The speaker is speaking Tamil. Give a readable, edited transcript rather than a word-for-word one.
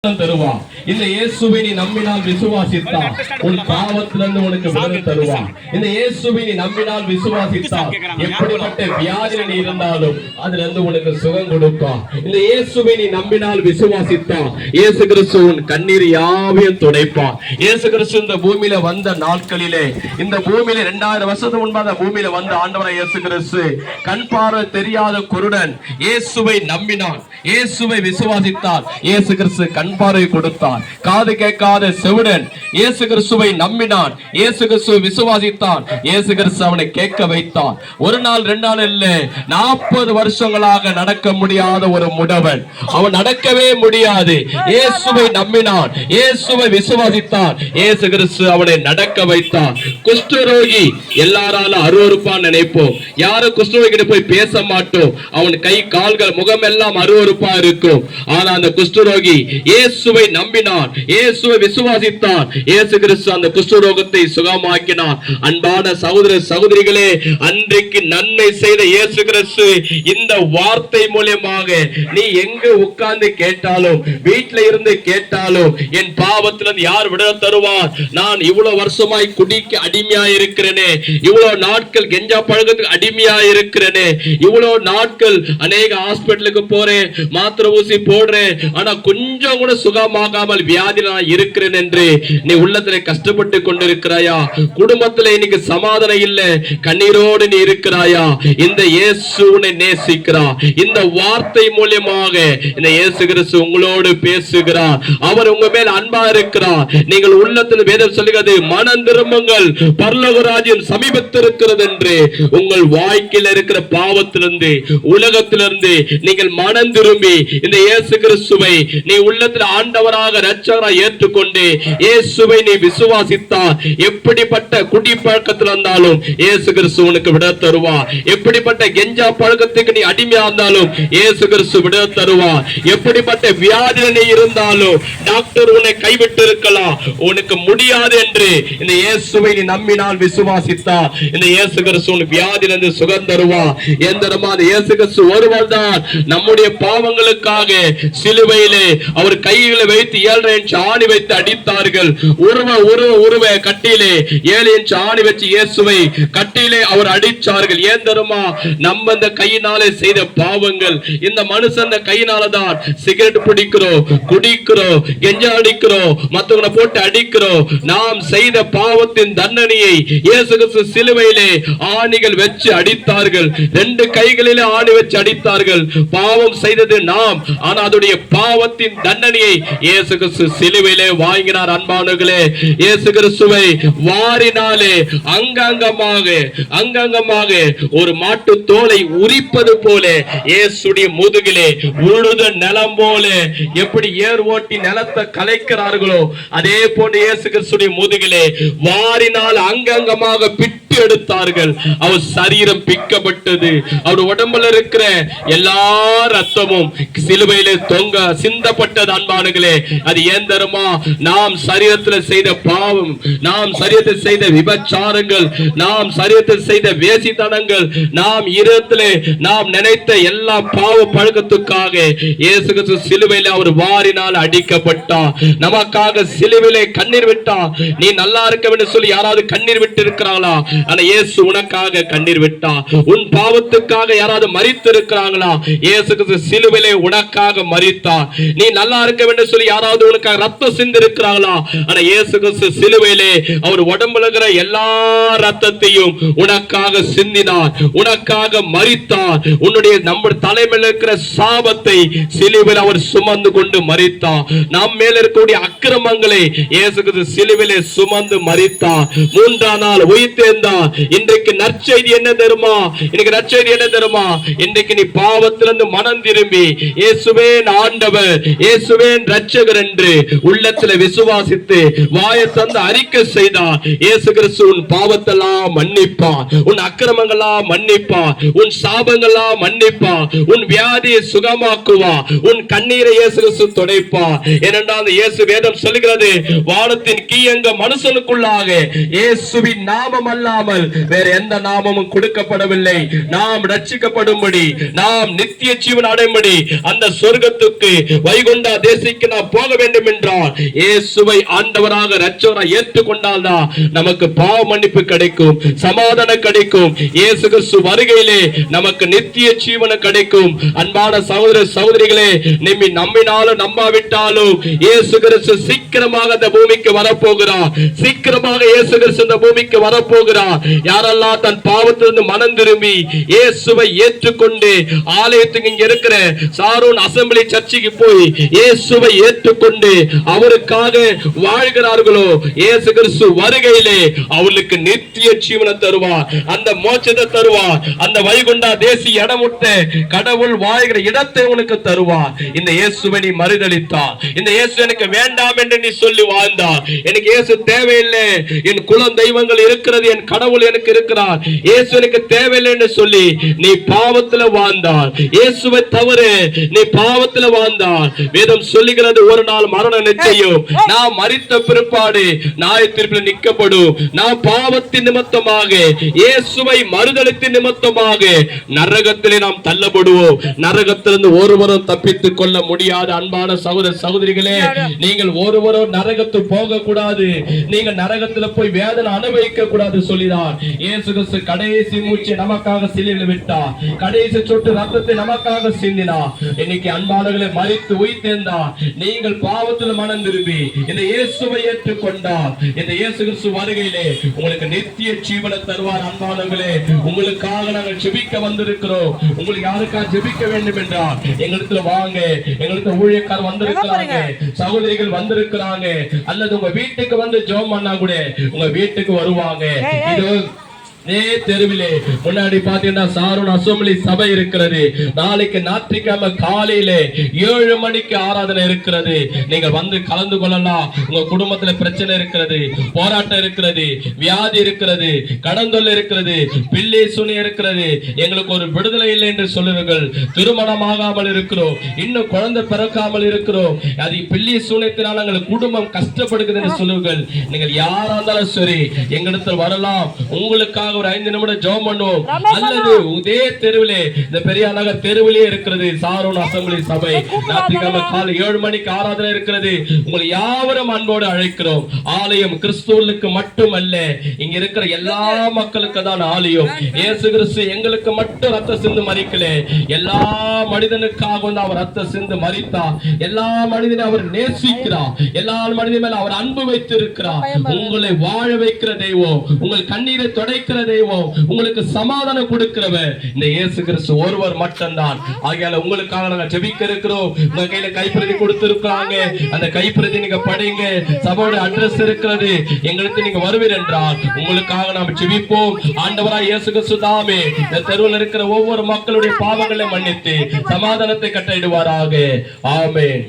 தருவான். இந்த இயேசுவை நீ நம்பினால் விசுவாசித்தால் உன் பாவத்திலிருந்து உனக்கு விடுதலை தருவான். இந்த இயேசுவை நீ நம்பினால் விசுவாசித்தால் எப்படிப்பட்ட வியாதியில் நீ இருந்தாலும் அதுல இருந்து உனக்கு சுகம் கொடுப்பான். இந்த இயேசுவை நீ நம்பினால் விசுவாசித்தால் இயேசு கிறிஸ்து உன் கண்ணீர் யாவையும் துடைப்பான். இயேசு கிறிஸ்து இந்த பூமியில வந்த நாட்களிலே, இந்த பூமியில 2000 வருஷத்துக்கு முன்பாக பூமியில வந்த ஆண்டவராய் இயேசு கிறிஸ்து கண் பார்வை தெரியாத குருடன் இயேசுவை நம்பினான், இயேசுவை விசுவாசித்தால் இயேசு கிறிஸ்து கண் பார்வை கொடுத்தார். காது கேட்காத செவிடன் இயேசு கிறிஸ்துவை நம்பினான், இயேசு கிறிஸ்துவை விசுவாசித்தான், இயேசு கிறிஸ்து அவனை கேட்க வைத்தான். ஒரு நாள் 2 நாள் இல்ல, 40 வருஷங்களாக நடக்க முடியாத ஒரு முடவன், அவன் நடக்கவே முடியாது. இயேசுவை நம்பினான், இயேசுவை விசுவாசித்தான், இயேசு கிறிஸ்து அவனை நடக்க வைத்தான். குஷ்டரோகி எல்லாராலும் அருவருப்பான் நினைப்போம், யாரும் குஷ்டரோகிட்ட போய் பேச மாட்டோம், அவன் கை கால்கள் முகம் எல்லாம் அருவருப்பா இருக்கும். ஆனா அந்த குஷ்டரோகி இயேசுவை நம்பினான், இயேசுவை விசுவாசித்தான், இயேசு கிறிஸ்து அந்த குஷ்டரோகத்தை சுகமாக்கினான். அன்பான சகோதர சகோதரிகளே, அன்றைக்கு நன்மை செய்த இயேசு கிறிஸ்து இந்த வார்த்தை மூலமாக நீ எங்க உட்கார்ந்து கேட்டாலும், வீட்டில இருந்து கேட்டாலும், என் பாவத்திலிருந்து யார் விடுதலை தருவார்? நான் இவ்வளவு வருஷமாய் குடிக்கு அடிமையா இருக்கிறேனே, இவ்வளவு நாட்கள் கெஞ்சா பழக்கத்துக்கு அடிமையா இருக்கிறேனே, இவ்வளவு நாட்கள் அநேக ஹாஸ்பிட்டலுக்கு போறேன், மாத்திரை ஊசி போடுறேன், ஆனா கொஞ்சம் கூட சுகமாகாமல் வியாதி நான் இருக்கிறேன் என்று நீ உள்ளத்துல கஷ்டப்பட்டு கொண்டிருக்கிறாயா? குடும்பத்துல இன்னைக்கு சமாதானம் இல்ல, கண்ணீரோடு நீ இருக்கிறாயா? இந்த இயேசு உன்னை நேசிக்கிறார். இந்த வார்த்தை மூலமாக இந்த இயேசு கிறிஸ்து உங்களோடு பேசுகிறார். அவர் உங்க மேல் அன்பா இருக்கிறார். நீங்கள் உள்ளத்தில் வேதம் சொல்லுகிறது, மனம் திரும்புங்கள், பரலோக ராஜ்யம் சமீபத்தில் இருக்கிறது என்று. உங்கள் வாழ்க்கையில் இருக்கிற பாவத்திலிருந்து, உலகத்திலிருந்து நீங்கள் மனம் திரும்பி இந்த இயேசு கிறிஸ்துவை நீ உள்ளத்தில் ஆண்டவராக இரட்சகராக ஏற்றுக்கொண்டு இயேசுவை நீ விசுவாசித்தால், எப்படிப்பட்ட குடி பழக்கத்தில் இருந்தாலும் இயேசு கிறிஸ்து உனக்கு விட தருவார். எப்படிப்பட்ட கெஞ்சா பழக்கத்துக்கு நீ அடிமையா இருந்தாலும் இயேசு கிறிஸ்து விட தருவார். எப்படிப்பட்ட வியாதியில் நீ இருந்தாலும் டாக்டர் உன்னை கைவிட்டு இருக்கலாம், உனக்கு முடியாது என்று இந்த இயேசுவை நீ நம்பினால் விசுவாசித்தால் இந்த இயேசு கிறிஸ்து உனக்கு வியாதியிலிருந்து சுகம் தருவார். எந்தரமான இயேசு கிறிஸ்து ஒருவர் தான் நம்முடைய பாவங்களுக்காக சிலுவையிலே அவர் கைகளை வைத்து 7 இன்ச் ஆணி வைத்து அடித்தார்கள். உருவ கட்டிலே 7 இன்ச் ஆணி வச்சு இயேசுவை கட்டிலே அவர் அடிச்சார்கள். ஏன் தருமா? நம்ம இந்த கையினாலே செய்த பாவங்கள். இந்த மனுஷன் கையினால தான் சிகரெட் பிடிக்கிறோம், குடிக்கிறோம், கெஞ்சா அடிக்கிறோம், மற்றவங்களை போட்டு அடிக்கிறோம். நாம் செய்த பாவத்தின் தண்டனையை இயேசு கிறிஸ்து சிலுவையிலே ஆணிகள் வச்சு அடித்தார்கள். 2 கைகளிலே ஆணி வச்சு அடித்தார்கள். பாவம் செய்தது நாம், ஆனா அதோடைய பாவத்தின் தண்டனையை இயேசு கிறிஸ்து சிலுவையிலே வாங்கினார். அன்பானவர்களே, இயேசு கிறிஸ்துவை வாரினாலே அங்கங்கமாக ஒரு மாட்டு தோலை உரிப்பது போல இயேசுடைய முதுகிலே உழுத நிலம் போல எப்படி ஏர் ஓட்டி நிலத்தை கலைக்கிறார்களோ அதே போன்று இயேசு கிறிஸ்துடைய முதுகிலே வாரினால் அங்கங்கமாக பிட்டு எடுத்தார்கள். அவர் சரீரம் பிக்கப்பட்டது. அவர் உடம்புல இருக்கிற எல்லா ரத்தமும் சிலுவையிலே தொங்க சிந்தப்பட்டது. அன்பானுகளே, அது ஏன் தருமா? நாம் சரீரத்தில் செய்த பாவம், நாம் சரீரத்தில் செய்த விபச்சாரங்கள், நாம் சரீரத்தில் செய்த வேசித்தனங்கள், நாம் இருதயத்திலே நாம் நினைத்த எல்லா பாவ பழக்கத்துக்காக இயேசு கிறிஸ்து சிலுவையிலே அவர் வாரினால் அடிக்கப்பட்டார். நமக்காக சிலுவையிலே கண்ணீர் விட்டார். நீ நல்லா இருக்க வேண்டும் சொல்லி யாராவது கண்ணீர் விட்டு இருக்கிறாங்களா? ஆனா இயேசு உனக்காக கண்ணீர் விட்டார். உன் பாவத்துக்காக யாராவது மரித்து இருக்கிறாங்களா? இயேசு கிறிஸ்து சிலுவையிலே உனக்காக மரித்தார். நீ நல்லா இருக்க வேண்டும் சொல்லி யாராவது உனக்காக ரத்தம் சிந்தி இருக்கிறாங்களா? ஆனா இயேசு கிறிஸ்து சிலுவையிலே அவர் உடம்புல இருக்கிற எல்லா ரத்தத்தையும் உனக்காக சிந்தினார், உனக்காக மரித்தார். உன்னுடைய நம்ம தலைமையில் இருக்கிற சாபத்தை சிலுவையில் அவர் சுமந்து கொண்டு மரித்தார். நம் மேல இருக்கக்கூடிய அக்கிரமங்களை இயேசு கிறிஸ்து சிலுவையிலே சுமந்து மரித்தார். 3ஆம் நாள் உயிர்த்தெழுந்தார். இன்றைக்கு நற்செய்தி என்ன தெரியுமா? இன்னைக்கு நற்செய்தி என்ன தெரியுமா? இன்றைக்கு நீ பாவத்திலிருந்து மனம் திரும்பி இயேசுவே ஆண்டவர், இயேசுவே இரட்சகர் என்று உள்ளத்தில் விசுவாசித்து வாயை தந்து அறிக்கை செய்தார். இயேசு கிறிஸ்து உன் பாவத்தெல்லாம் மன்னிப்பார், உன் அக்கிரமங்களெல்லாம் மன்னிப்பார், உன் சாபங்களெல்லாம் மன்னிப்பார், உன் வியாதியை சுகமாக்குவார், உன் கண்ணீரை இயேசு கிறிஸ்து துடைப்பார். ஏனென்றால் இயேசு வேதம் சொல்லுகிறது, வானத்தின் கீழங்க மனுஷனுக்குள்ளாக இயேசுவின் நாமம் அல்லாமல் அல்லாமல் வேற எந்த நாமமும் கொடுக்கப்படவில்லை. நாம் ரட்சிக்கப்படும்படி, நாம் நித்திய ஜீவன் அடையும்படி, அந்த சொர்க்கத்துக்கு வைகுண்டா தேசிக்கு நாம் போக வேண்டும் என்றால் இயேசுவை ஆண்டவராக இரட்சகராக ஏற்றுக்கொண்டால் தான் நமக்கு பாவ மன்னிப்பு கிடைக்கும், சமாதானம் கிடைக்கும். இயேசு கிறிஸ்து வருகையிலே நமக்கு நித்திய ஜீவன் கிடைக்கும். அன்பான சகோதர சகோதரிகளே, நீ நம்பினாலும் நம்பாவிட்டாலும் இயேசு கிறிஸ்து சீக்கிரமாக இந்த பூமிக்கு வரப்போகிறார். சீக்கிரமாக இயேசு கிறிஸ்து இந்த பூமிக்கு வரப்போகிறார். யாரெல்லாம் தன் பாவத்திலிருந்து மனம் திரும்பி இயேசுவை ஏற்றுக்கொண்டு ஆலயத்துக்கு இங்க இருக்கிற சாரோன் அசெம்பிளி சர்ச்சுக்கு போய் இயேசுவை ஏற்றுக்கொண்டு அவருக்காக வாழ்கிறார்களோ, இயேசு கிறிஸ்து வருகையிலே அவளுக்கு நித்திய ஜீவனை தருவார், அந்த மோட்சத்தை தருவார், அந்த வைகுண்டா தேசி இடமுட்ட கடவுள் வாழ்கிற இடத்தை உனக்கு தருவார். இந்த இயேசுவை நீ மறுதளித்தார், இந்த இயேசு எனக்கு வேண்டாம் என்று நீ சொல்லி வாழ்ந்தார், எனக்கு இயேசு தேவையில்லை, என் குலம் தெய்வங்கள் இருக்கிறது, என் கடவுள் எனக்கு இருக்கிறார், இயேசு எனக்கு தேவையில்லை என்று சொல்லி நீ பாவத்தில் வாழ்ந்தார், இயேசுவை தவிர நீ பாவத்தில் வாழ்ந்தார். வேதம் சொல்லுகிறது, ஒரு நாள் மரணம் நிச்சயம். நாம் மரித்த பிற்பாடு நியாய தீர்ப்பில் நிற்கப்படும். நாம் பாவத்தின் நிமித்தமாக, இயேசுவை மறுதலித்தின் நிமித்தமாக நரகத்திலே நாம் தள்ளப்படுவோம். நரகத்திலிருந்து ஒருவரும் தப்பித்துக் கொள்ள முடியாது. அன்பான சகோதர சகோதரிகளே, நீங்கள் ஒருவரும் நரகத்துக்கு போக கூடாது, நீங்கள் நரகத்தில் போய் வேதனை அனுபவிக்க கூடாது சொல்லினார். இயேசு கிறிஸ்து கடைசி மூச்சு நமக்காக சிலுவையில் விட்டார், கடைசி சொட்டு ரத்தத்தை நமக்காக சிந்தினார். இன்னைக்கு அன்பானவர்களை மரித்து உயிர்த்தெழுந்தார். நீங்கள் பாவத்தில் மனம் திரும்பி இந்த இயேசுவை ஏற்றுக்கொண்டார், இந்த இயேசு கிறிஸ்து வருகையிலே உங்களுக்கு நித்திய ஜீவனை தருவார். அன்பானவர்களே, உங்களுக்காக நாங்கள் ஜெபிக்க வந்திருக்கிறோம். உங்களுக்கு யாருக்காக ஜெபிக்க வேண்டும் என்றால் எங்களுக்கு வாங்க. எங்களுக்கு ஊழியக்காரர் வந்திருக்கிறாங்க, சகோதரிகள் வந்திருக்கிறாங்க, அல்லது உங்க வீட்டுக்கு வந்து ஜெபம் பண்ணா கூட உங்க வீட்டுக்கு வருவாங்க. இது தெருவிலே முன்னாடி பாத்தீங்கன்னா சாரோன் அசெம்பிளி சபை இருக்கிறது. நாளைக்கு ஞாயிற்றுக்கிழமை காலையிலே 7 மணிக்கு ஆராதனை இருக்கிறது. நீங்க வந்து கலந்து கொள்ளலாம். உங்க குடும்பத்துல பிரச்சனை இருக்கிறது, போராட்டம் இருக்கிறது, வியாதி இருக்கிறது, கடந்தொல்லை இருக்கிறது, பிள்ளை சுனி இருக்கிறது, எங்களுக்கு ஒரு விடுதலை இல்லை என்று சொல்லுவீர்கள், திருமணமாகாமல் இருக்கிறோம், இன்னும் குழந்தை பிறக்காமல் இருக்கிறோம், அது பிள்ளை சூனியத்தினால் எங்களுக்கு குடும்பம் கஷ்டப்படுகிறது என்று சொல்லுவீர்கள். நீங்கள் யாரா இருந்தாலும் சரி எங்களிடத்தில் வரலாம். உங்களுக்காக ஒரு 5 நிமிடம் ஜெபம் பண்ணுவோம். அல்லது இதே தெருவிலே, இந்த பெரியார் நகர் தெருவிலே இருக்கிறது சாரோன் அசெம்பிளி சபை. ஞாயிற்றுக்கிழமை காலை 7 மணிக்கு ஆராதனை இருக்கிறது. உங்களை யாவரும் அன்போடு அழைக்கிறோம். ஆலயம் கிறிஸ்துவுக்கு மட்டுமல்ல, இங்க இருக்கிற எல்லா மக்களுக்கு தான் ஆலயம். இயேசு கிறிஸ்து எங்களுக்கு மட்டும் ரத்த சிந்து மரிக்கல, எல்லா மனிதனுக்காக வந்து அவர் ரத்த சிந்து மரித்தார். எல்லா மனிதனை அவர் நேசிக்கிறார், எல்லா மனிதன் மேல அவர் அன்பு வைத்திருக்கிறார். உங்களை வாழ வைக்கிற தெய்வம், உங்கள் கண்ணீரை துடைக்கிற தெய்வம், உங்களுக்கு சமாதானம் கொடுக்கிறவர் இந்த இயேசு கிறிஸ்து ஒருவர் மட்டும்தான். ஆகையால உங்களுக்காக நாங்க ஜெபிக்க இருக்கிறோம். உங்க கையில கைப்பிரதி கொடுத்திருக்காங்க, அந்த கைப்பிரதி நீங்க படிங்க. சபையோட அட்ரஸ் இருக்கிறது, எங்களுக்கு நீங்க வருவீர் என்றால் உங்களுக்காக நாம் ஜெபிப்போம். ஆண்டவராய் இயேசு கிறிஸ்து தாமே இந்த தெருவில் இருக்கிற ஒவ்வொரு மக்களுடைய பாவங்களை மன்னித்து சமாதானத்தை கட்டளையிடுவாராக. ஆமென்.